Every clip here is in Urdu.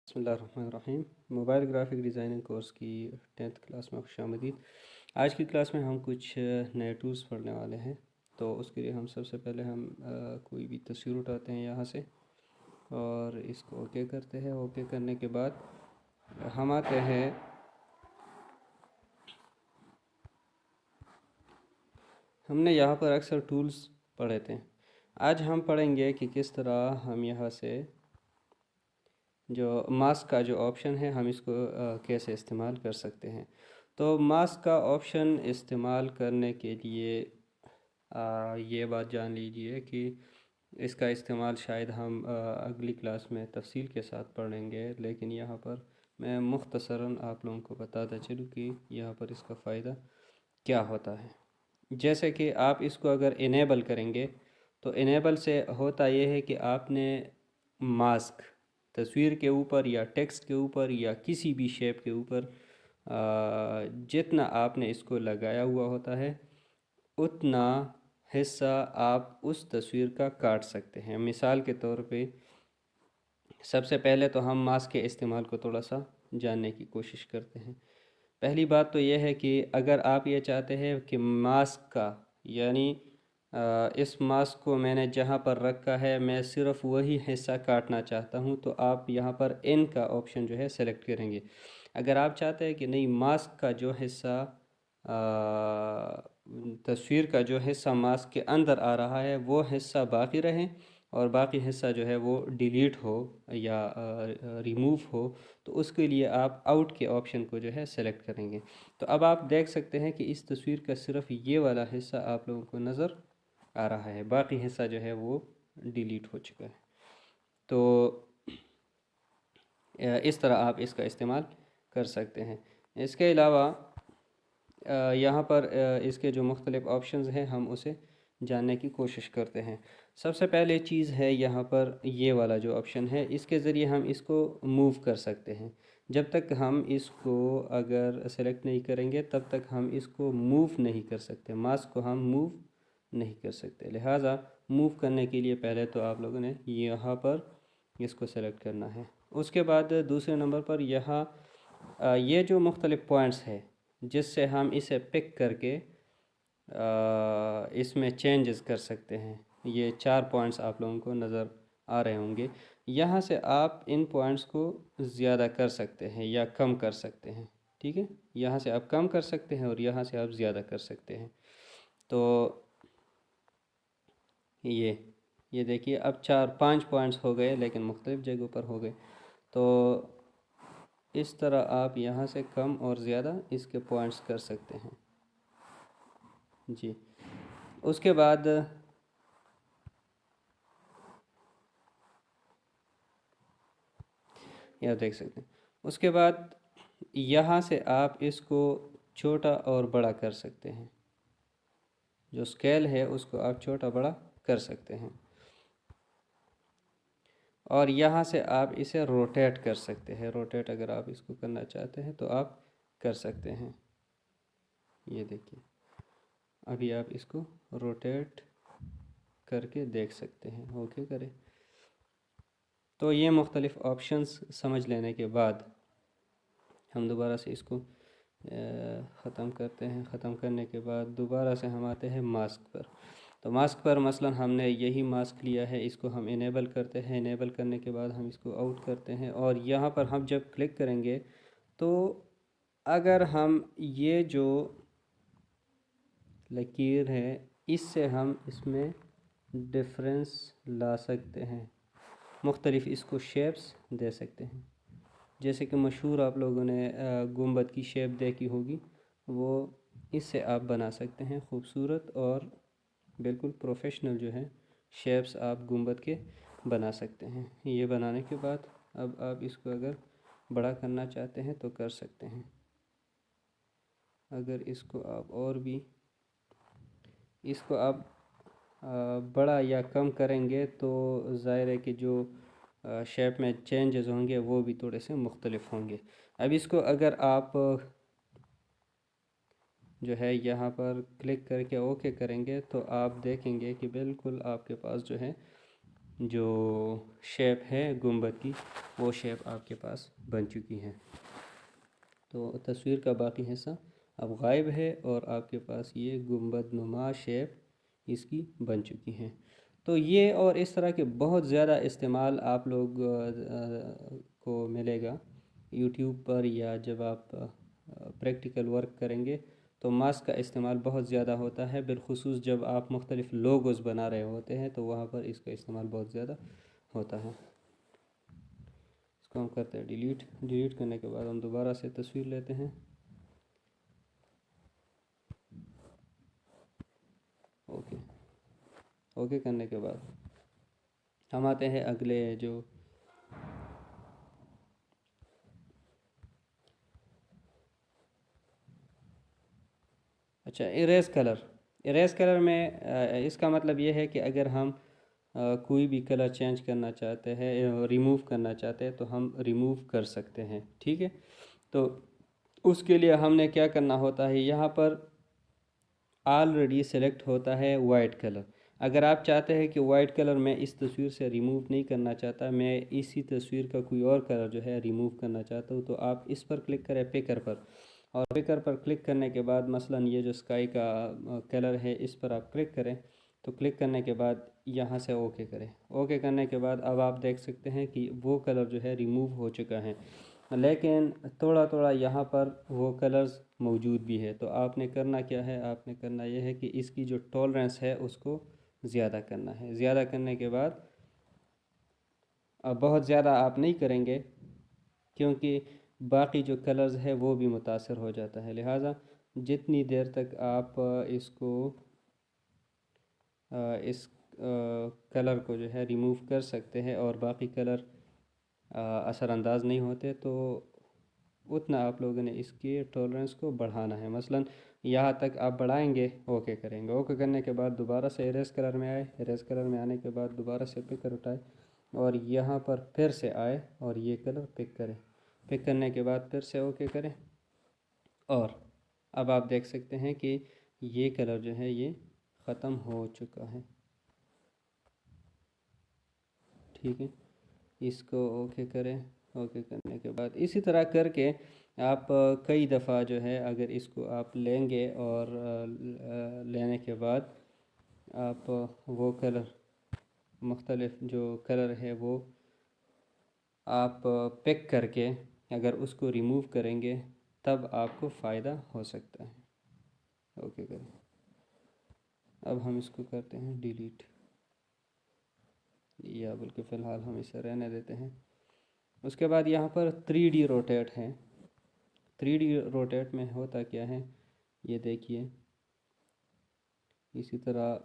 بسم اللہ الرحمن الرحیم۔ موبائل گرافک ڈیزائننگ کورس کی 10th کلاس میں خوش آمدید۔ آج کی کلاس میں ہم کچھ نئے ٹولز پڑھنے والے ہیں۔ تو اس کے لیے ہم سب سے پہلے کوئی بھی تصویر اٹھاتے ہیں یہاں سے اور اس کو اوکے کرتے ہیں۔ اوکے کرنے کے بعد ہم آتے ہیں ہم نے یہاں پر اکثر ٹولز پڑھے تھے۔ آج ہم پڑھیں گے کہ کس طرح ہم یہاں سے جو ماسک کا جو آپشن ہے ہم اس کو کیسے استعمال کر سکتے ہیں۔ تو ماسک کا آپشن استعمال کرنے کے لیے یہ بات جان لیجئے کہ اس کا استعمال شاید ہم اگلی کلاس میں تفصیل کے ساتھ پڑھیں گے، لیکن یہاں پر میں مختصراً آپ لوگوں کو بتاتا چلوں کہ یہاں پر اس کا فائدہ کیا ہوتا ہے۔ جیسے کہ آپ اس کو اگر انیبل کریں گے تو انیبل سے ہوتا یہ ہے کہ آپ نے ماسک تصویر کے اوپر یا ٹیکسٹ کے اوپر یا کسی بھی شیپ کے اوپر جتنا آپ نے اس کو لگایا ہوا ہوتا ہے اتنا حصہ آپ اس تصویر کا کاٹ سکتے ہیں۔ مثال کے طور پہ سب سے پہلے تو ہم ماسک کے استعمال کو تھوڑا سا جاننے کی کوشش کرتے ہیں۔ پہلی بات تو یہ ہے کہ اگر آپ یہ چاہتے ہیں کہ ماسک کا یعنی اس ماسک کو میں نے جہاں پر رکھا ہے میں صرف وہی حصہ کاٹنا چاہتا ہوں، تو آپ یہاں پر ان کا آپشن جو ہے سلیکٹ کریں گے۔ اگر آپ چاہتے ہیں کہ نہیں، ماسک کا جو حصہ تصویر کا جو حصہ ماسک کے اندر آ رہا ہے وہ حصہ باقی رہے اور باقی حصہ جو ہے وہ ڈیلیٹ ہو یا ریموو ہو، تو اس کے لیے آپ آؤٹ کے آپشن کو جو ہے سلیکٹ کریں گے۔ تو اب آپ دیکھ سکتے ہیں کہ اس تصویر کا صرف یہ والا حصہ آپ لوگوں کو نظر آ رہا ہے، باقی حصہ جو ہے وہ ڈیلیٹ ہو چکا ہے۔ تو اس طرح آپ اس کا استعمال کر سکتے ہیں۔ اس کے علاوہ یہاں پر اس کے جو مختلف آپشنز ہیں ہم اسے جاننے کی کوشش کرتے ہیں۔ سب سے پہلے چیز ہے یہاں پر یہ والا جو آپشن ہے، اس کے ذریعے ہم اس کو موو کر سکتے ہیں۔ جب تک ہم اس کو اگر سلیکٹ نہیں کریں گے تب تک ہم اس کو موو نہیں کر سکتے، ماسک کو ہم موو نہیں کر سکتے۔ لہٰذا موو کرنے کے لیے پہلے تو آپ لوگوں نے یہاں پر اس کو سلیکٹ کرنا ہے۔ اس کے بعد دوسرے نمبر پر یہاں یہ جو مختلف پوائنٹس ہے جس سے ہم اسے پک کر کے اس میں چینجز کر سکتے ہیں، یہ 4 پوائنٹس آپ لوگوں کو نظر آ رہے ہوں گے۔ یہاں سے آپ ان پوائنٹس کو زیادہ کر سکتے ہیں یا کم کر سکتے ہیں، ٹھیک ہے؟ یہاں سے آپ کم کر سکتے ہیں اور یہاں سے آپ زیادہ کر سکتے ہیں۔ تو یہ دیکھیے اب 5 پوائنٹس ہو گئے لیکن مختلف جگہوں پر ہو گئے۔ تو اس طرح آپ یہاں سے کم اور زیادہ اس کے پوائنٹس کر سکتے ہیں جی۔ اس کے بعد یہ دیکھ سکتے ہیں، اس کے بعد یہاں سے آپ اس کو چھوٹا اور بڑا کر سکتے ہیں، جو اسکیل ہے اس کو آپ چھوٹا بڑا کر سکتے ہیں، اور یہاں سے آپ اسے روٹیٹ کر سکتے ہیں۔ روٹیٹ اگر آپ اس کو کرنا چاہتے ہیں تو آپ کر سکتے ہیں۔ یہ دیکھیے ابھی آپ اس کو روٹیٹ کر کے دیکھ سکتے ہیں۔ اوکے کریں تو یہ مختلف آپشنز سمجھ لینے کے بعد ہم دوبارہ سے اس کو ختم کرتے ہیں۔ ختم کرنے کے بعد دوبارہ سے ہم آتے ہیں ماسک پر۔ تو ماسک پر مثلا ہم نے یہی ماسک لیا ہے، اس کو ہم انیبل کرتے ہیں۔ انیبل کرنے کے بعد ہم اس کو آؤٹ کرتے ہیں اور یہاں پر ہم جب کلک کریں گے تو اگر ہم یہ جو لکیر ہے اس سے ہم اس میں ڈفرینس لا سکتے ہیں، مختلف اس کو شیپس دے سکتے ہیں۔ جیسے کہ مشہور آپ لوگوں نے گنبد کی شیپ دیکھی ہوگی، وہ اس سے آپ بنا سکتے ہیں خوبصورت اور بالکل پروفیشنل جو ہے شیپس آپ گنبد کے بنا سکتے ہیں۔ یہ بنانے کے بعد اب آپ اس کو اگر بڑا کرنا چاہتے ہیں تو کر سکتے ہیں۔ اگر اس کو آپ اور بھی اس کو آپ بڑا یا کم کریں گے تو ظاہر ہے کہ جو شیپ میں چینجز ہوں گے وہ بھی تھوڑے سے مختلف ہوں گے۔ اب اس کو اگر آپ جو ہے یہاں پر کلک کر کے اوکے کریں گے تو آپ دیکھیں گے کہ بالکل آپ کے پاس جو ہے جو شیپ ہے گنبد کی وہ شیپ آپ کے پاس بن چکی ہے۔ تو تصویر کا باقی حصہ اب غائب ہے اور آپ کے پاس یہ گنبد نما شیپ اس کی بن چکی ہیں۔ تو یہ اور اس طرح کے بہت زیادہ استعمال آپ لوگ کو ملے گا یوٹیوب پر، یا جب آپ پریکٹیکل ورک کریں گے تو ماسک کا استعمال بہت زیادہ ہوتا ہے، بالخصوص جب آپ مختلف لوگوز بنا رہے ہوتے ہیں تو وہاں پر اس کا استعمال بہت زیادہ ہوتا ہے۔ اس کو ہم کرتے ہیں ڈیلیٹ کرنے کے بعد ہم دوبارہ سے تصویر لیتے ہیں۔ اوکے کرنے کے بعد ہم آتے ہیں اگلے جو اچھا اریز کلر میں اس کا مطلب یہ ہے کہ اگر ہم کوئی بھی کلر چینج کرنا چاہتے ہیں، ریموو کرنا چاہتے ہیں تو ہم ریموو کر سکتے ہیں، ٹھیک ہے۔ تو اس کے لیے ہم نے کیا کرنا ہوتا ہے، یہاں پر آلریڈی سلیکٹ ہوتا ہے وائٹ کلر۔ اگر آپ چاہتے ہیں کہ وائٹ کلر میں اس تصویر سے ریموو نہیں کرنا چاہتا، میں اسی تصویر کا کوئی اور کلر جو ہے ریموو کرنا چاہتا ہوں، تو آپ اس پر کلک کریں پکر پر، اور پکر پر کلک کرنے کے بعد مثلا یہ جو اسکائی کا کلر ہے اس پر آپ کلک کریں، تو کلک کرنے کے بعد یہاں سے اوکے کریں۔ اوکے کرنے کے بعد اب آپ دیکھ سکتے ہیں کہ وہ کلر جو ہے ریموو ہو چکا ہے، لیکن تھوڑا یہاں پر وہ کلرز موجود بھی ہے۔ تو آپ نے کرنا کیا ہے، آپ نے کرنا یہ ہے کہ اس کی جو ٹالرنس ہے اس کو زیادہ کرنا ہے۔ زیادہ کرنے کے بعد اب بہت زیادہ آپ نہیں کریں گے کیونکہ باقی جو کلرز ہے وہ بھی متاثر ہو جاتا ہے، لہٰذا جتنی دیر تک آپ اس کو اس کلر کو جو ہے ریموو کر سکتے ہیں اور باقی کلر اثر انداز نہیں ہوتے، تو اتنا آپ لوگوں نے اس کی ٹالرنس کو بڑھانا ہے۔ مثلا یہاں تک آپ بڑھائیں گے، اوکے کریں گے۔ اوکے کرنے کے بعد دوبارہ سے اریز کلر میں آئے، اریز کلر میں آنے کے بعد دوبارہ سے پکر اٹھائے اور یہاں پر پھر سے آئے اور یہ کلر پک کریں۔ پک کرنے کے بعد پھر سے اوکے کریں، اور اب آپ دیکھ سکتے ہیں کہ یہ کلر جو ہے یہ ختم ہو چکا ہے، ٹھیک ہے۔ اس کو اوکے کریں۔ اوکے کرنے کے بعد اسی طرح کر کے آپ کئی دفعہ جو ہے اگر اس کو آپ لیں گے اور لینے کے بعد آپ وہ کلر مختلف جو کلر ہے وہ آپ پک کر کے اگر اس کو ریموو کریں گے تب آپ کو فائدہ ہو سکتا ہے۔ اوکے کریں، اب ہم اس کو کرتے ہیں ڈیلیٹ، یا بلکہ فی الحال ہم اسے رہنے دیتے ہیں۔ اس کے بعد یہاں پر 3D روٹیٹ ہے۔ 3D روٹیٹ میں ہوتا کیا ہے یہ دیکھیے، اسی طرح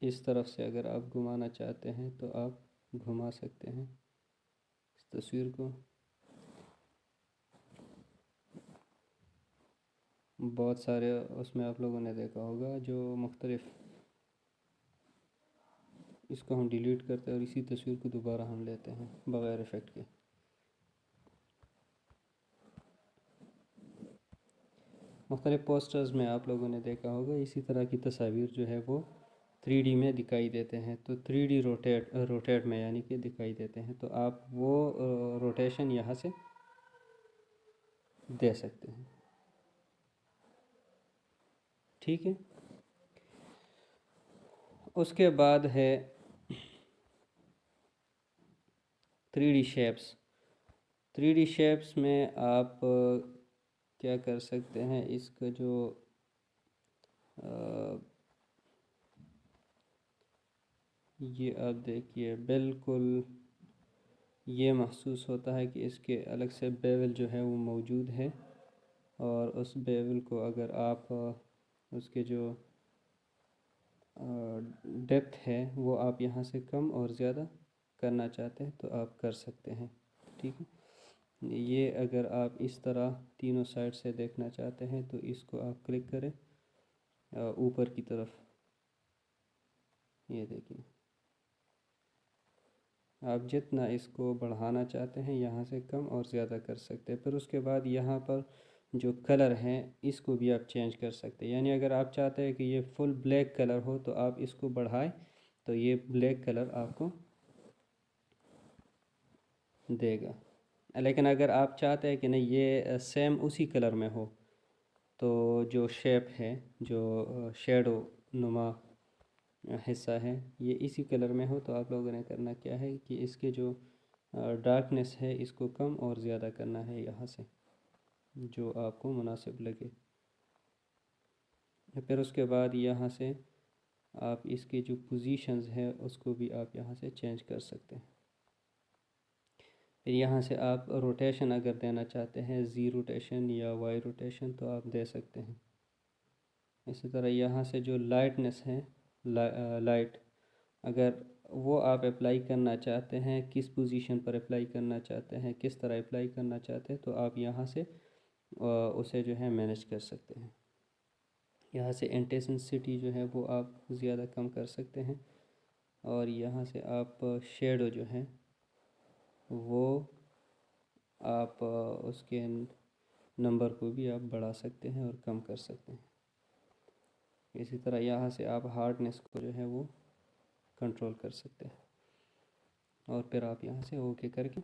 اس طرف سے اگر آپ گھمانا چاہتے ہیں تو آپ گھما سکتے ہیں اس تصویر کو۔ بہت سارے اس میں آپ لوگوں نے دیکھا ہوگا جو مختلف، اس کو ہم ڈیلیٹ کرتے ہیں اور اسی تصویر کو دوبارہ ہم لیتے ہیں بغیر ایفیکٹ کے۔ مختلف پوسٹرز میں آپ لوگوں نے دیکھا ہوگا اسی طرح کی تصاویر جو ہے وہ 3D میں دکھائی دیتے ہیں، تو 3D روٹیٹ میں یعنی کہ دکھائی دیتے ہیں، تو آپ وہ روٹیشن یہاں سے دے سکتے ہیں، ٹھیک ہے۔ اس کے بعد ہے 3D شیپس۔ 3D شیپس میں آپ کیا کر سکتے ہیں، اس کا جو یہ آپ دیکھیے بالکل یہ محسوس ہوتا ہے کہ اس کے الگ سے بیول جو ہے وہ موجود ہے، اور اس بیول کو اگر آپ اس کے جو ڈیپتھ ہے وہ آپ یہاں سے کم اور زیادہ کرنا چاہتے ہیں تو آپ کر سکتے ہیں، ٹھیک ہے۔ یہ اگر آپ اس طرح تینوں سائڈ سے دیکھنا چاہتے ہیں تو اس کو آپ کلک کریں اوپر کی طرف، یہ دیکھیں آپ جتنا اس کو بڑھانا چاہتے ہیں یہاں سے کم اور زیادہ کر سکتے ہیں۔ پھر اس کے بعد یہاں پر جو کلر ہیں اس کو بھی آپ چینج کر سکتے ہیں، یعنی اگر آپ چاہتے ہیں کہ یہ فل بلیک کلر ہو تو آپ اس کو بڑھائیں تو یہ بلیک کلر آپ کو دے گا. لیکن اگر آپ چاہتے ہیں کہ نہیں یہ سیم اسی کلر میں ہو، تو جو شیپ ہے، جو شیڈو نما حصہ ہے، یہ اسی کلر میں ہو، تو آپ لوگوں نے کرنا کیا ہے کہ اس کے جو ڈارکنیس ہے اس کو کم اور زیادہ کرنا ہے یہاں سے، جو آپ کو مناسب لگے. پھر اس کے بعد یہاں سے آپ اس کی جو پوزیشنز ہے اس کو بھی آپ یہاں سے چینج کر سکتے ہیں. پھر یہاں سے آپ روٹیشن اگر دینا چاہتے ہیں، زی روٹیشن یا وائی روٹیشن، تو آپ دے سکتے ہیں. اسی طرح یہاں سے جو لائٹنس ہے، لائٹ، اگر وہ آپ اپلائی کرنا چاہتے ہیں، کس پوزیشن پر اپلائی کرنا چاہتے ہیں، کس طرح اپلائی کرنا چاہتے ہیں، تو آپ یہاں سے اسے جو ہے مینیج کر سکتے ہیں. یہاں سے انٹینسٹی جو ہے وہ آپ زیادہ کم کر سکتے ہیں، اور یہاں سے آپ شیڈو جو ہے وہ آپ اس کے نمبر کو بھی آپ بڑھا سکتے ہیں اور کم کر سکتے ہیں. اسی طرح یہاں سے آپ ہارڈنس کو جو ہے وہ کنٹرول کر سکتے ہیں، اور پھر آپ یہاں سے اوکے کر کے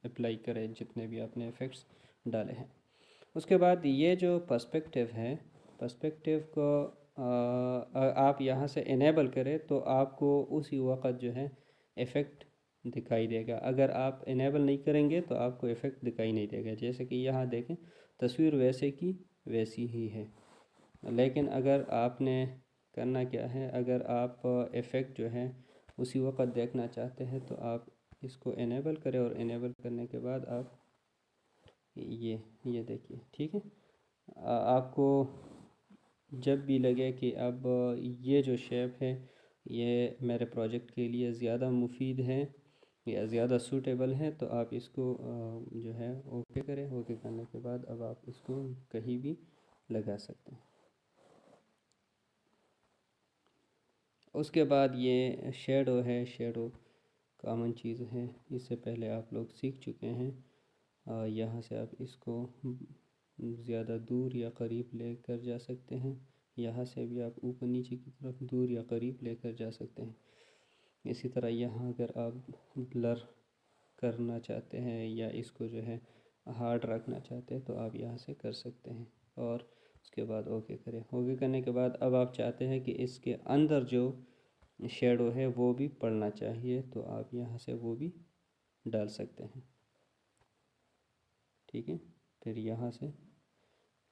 اپلائی کریں جتنے بھی آپ نے ایفیکٹس ڈالے ہیں. اس کے بعد یہ جو پرسپیکٹیو ہے، پرسپیکٹیو کو آپ یہاں سے انیبل کریں تو آپ کو اسی وقت جو ہے ایفیکٹ دکھائی دے گا. اگر آپ انیبل نہیں کریں گے تو آپ کو ایفیکٹ دکھائی نہیں دے گا. جیسے کہ یہاں دیکھیں تصویر ویسے کی ویسی ہی ہے، لیکن اگر آپ نے کرنا کیا ہے، اگر آپ ایفیکٹ جو ہے اسی وقت دیکھنا چاہتے ہیں تو آپ اس کو انیبل کریں، اور انیبل کرنے کے بعد آپ یہ دیکھیے. ٹھیک ہے، آپ کو جب بھی لگے کہ اب یہ جو شیپ ہے یہ میرے پروجیکٹ کے لیے زیادہ مفید ہے یا زیادہ سوٹیبل ہے، تو آپ اس کو جو ہے اوکے کریں. اوکے کرنے کے بعد اب آپ اس کو کہیں بھی لگا سکتے ہیں. اس کے بعد یہ شیڈو ہے، شیڈو کامن چیز ہے، اس سے پہلے آپ لوگ سیکھ چکے ہیں. یہاں سے آپ اس کو زیادہ دور یا قریب لے کر جا سکتے ہیں. یہاں سے بھی آپ اوپر نیچے کی طرف دور یا قریب لے کر جا سکتے ہیں. اسی طرح یہاں اگر آپ بلر کرنا چاہتے ہیں یا اس کو جو ہے ہارڈ رکھنا چاہتے ہیں تو آپ یہاں سے کر سکتے ہیں، اور اس کے بعد اوکے کریں. اوکے کرنے کے بعد اب آپ چاہتے ہیں کہ اس کے اندر جو شیڈو ہے وہ بھی پڑنا چاہیے، تو آپ یہاں سے وہ بھی ڈال سکتے ہیں. ٹھیک ہے، پھر یہاں سے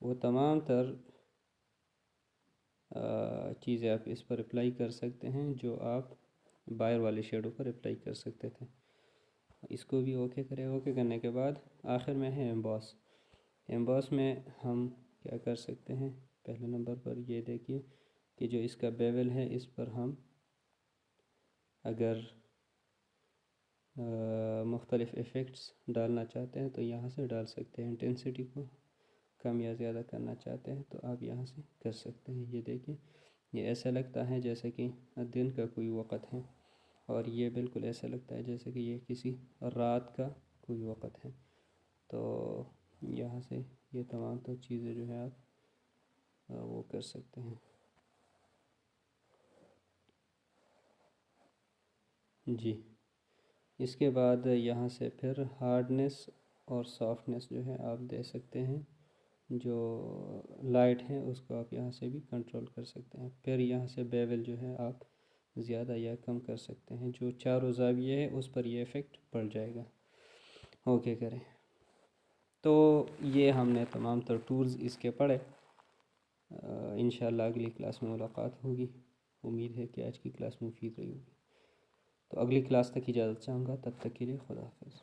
وہ تمام تر چیزیں آپ اس پر اپلائی کر سکتے ہیں جو آپ باہر والے شیڈو پر اپلائی کر سکتے تھے. اس کو بھی اوکے کریں. اوکے کرنے کے بعد آخر میں ہے ایمباس. ایمباس میں ہم کیا کر سکتے ہیں؟ پہلے نمبر پر یہ دیکھیے کہ جو اس کا بیول ہے اس پر ہم اگر مختلف ایفیکٹس ڈالنا چاہتے ہیں تو یہاں سے ڈال سکتے ہیں. انٹینسٹی کو کم یا زیادہ کرنا چاہتے ہیں تو آپ یہاں سے کر سکتے ہیں. یہ دیکھیں یہ ایسا لگتا ہے جیسے کہ دن کا کوئی وقت ہے، اور یہ بالکل ایسا لگتا ہے جیسے کہ یہ کسی رات کا کوئی وقت ہے. تو یہاں سے یہ تمام تو چیزیں جو ہے آپ وہ کر سکتے ہیں. جی، اس کے بعد یہاں سے پھر ہارڈنس اور سافٹنس جو ہے آپ دے سکتے ہیں. جو لائٹ ہے اس کو آپ یہاں سے بھی کنٹرول کر سکتے ہیں. پھر یہاں سے بیول جو ہے آپ زیادہ یا کم کر سکتے ہیں. جو چاروں زاویے ہے اس پر یہ ایفیکٹ پڑ جائے گا. اوکے کریں. تو یہ ہم نے تمام تر ٹولز اس کے پڑھے. انشاءاللہ اگلی کلاس میں ملاقات ہوگی. امید ہے کہ آج کی کلاس مفید رہی ہوگی. تو اگلی کلاس تک اجازت چاہوں گا، تب تک کے لیے خدا حافظ.